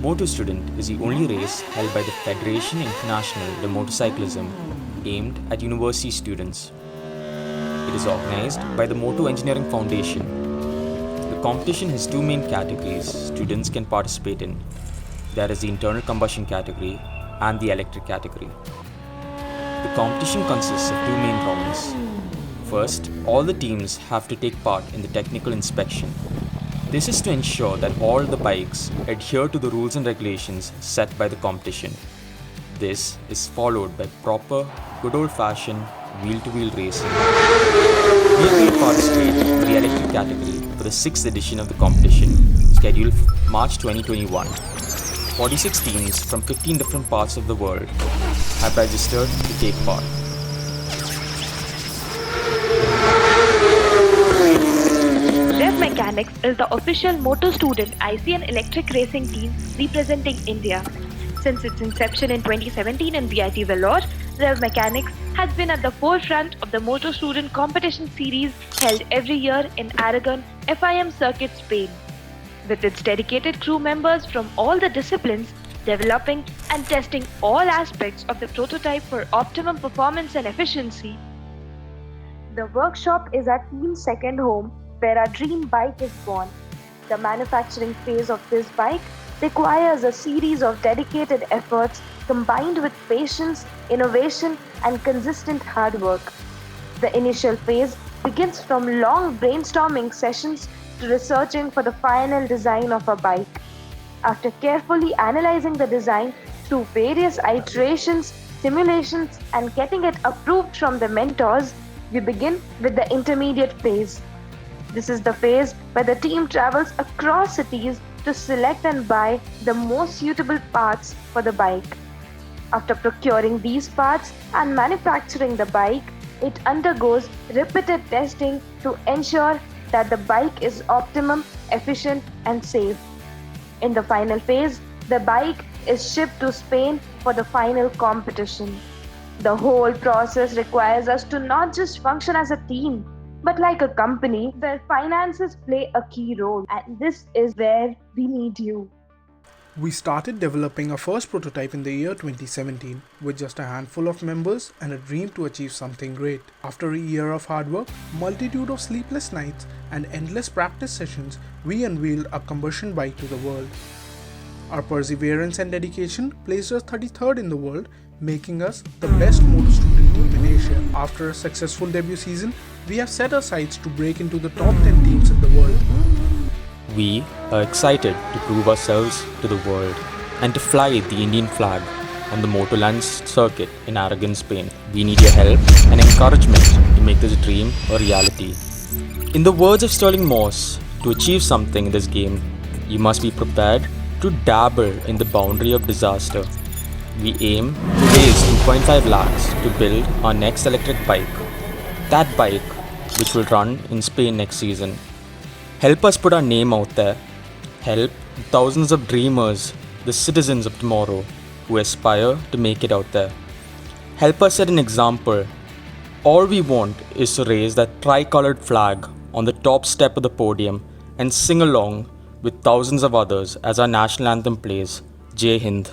Moto Student is the only race held by the Federation Internationale de Motorcyclisme aimed at university students. It is organized by the Moto Engineering Foundation. The competition has two main categories students can participate in. There is the internal combustion category and the electric category. The competition consists of two main rounds. First, all the teams have to take part in the technical inspection. This is to ensure that all the bikes adhere to the rules and regulations set by the competition. This is followed by proper, good old-fashioned wheel-to-wheel racing. We are to participate in the electric category for the 6th edition of the competition, scheduled March 2021. 46 teams from 15 different parts of the world have registered to take part. Rev Mechanics is the official Moto Student ICN electric racing team representing India. Since its inception in 2017 in VIT Vellore, Rev Mechanics has been at the forefront of the Moto Student competition series held every year in Aragon FIM Circuit, Spain. With its dedicated crew members from all the disciplines, developing and testing all aspects of the prototype for optimum performance and efficiency. The workshop is our team's second home, where our dream bike is born. The manufacturing phase of this bike requires a series of dedicated efforts combined with patience, innovation, and consistent hard work. The initial phase begins from long brainstorming sessions to researching for the final design of a bike. After carefully analyzing the design through various iterations, simulations, and getting it approved from the mentors, we begin with the intermediate phase. This is the phase where the team travels across cities to select and buy the most suitable parts for the bike. After procuring these parts and manufacturing the bike, it undergoes repeated testing to ensure that the bike is optimum, efficient, and safe. In the final phase, the bike is shipped to Spain for the final competition. The whole process requires us to not just function as a team, but like a company where finances play a key role, and this is where we need you. We started developing our first prototype in the year 2017 with just a handful of members and a dream to achieve something great. After a year of hard work, multitude of sleepless nights, and endless practice sessions, we unveiled a combustion bike to the world. Our perseverance and dedication placed us 33rd in the world, making us the best motor student team in Asia. After a successful debut season, we have set our sights to break into the top 10 teams in the world. We are excited to prove ourselves to the world and to fly the Indian flag on the Motoland circuit in Aragon, Spain. We need your help and encouragement to make this dream a reality. In the words of Sterling Moss, to achieve something in this game, you must be prepared to dabble in the boundary of disaster. We aim to raise 2.5 lakhs to build our next electric bike. That bike, which will run in Spain next season. Help us put our name out there. Help thousands of dreamers, the citizens of tomorrow, who aspire to make it out there. Help us set an example. All we want is to raise that tricolored flag on the top step of the podium and sing along with thousands of others as our national anthem plays. Jai Hind.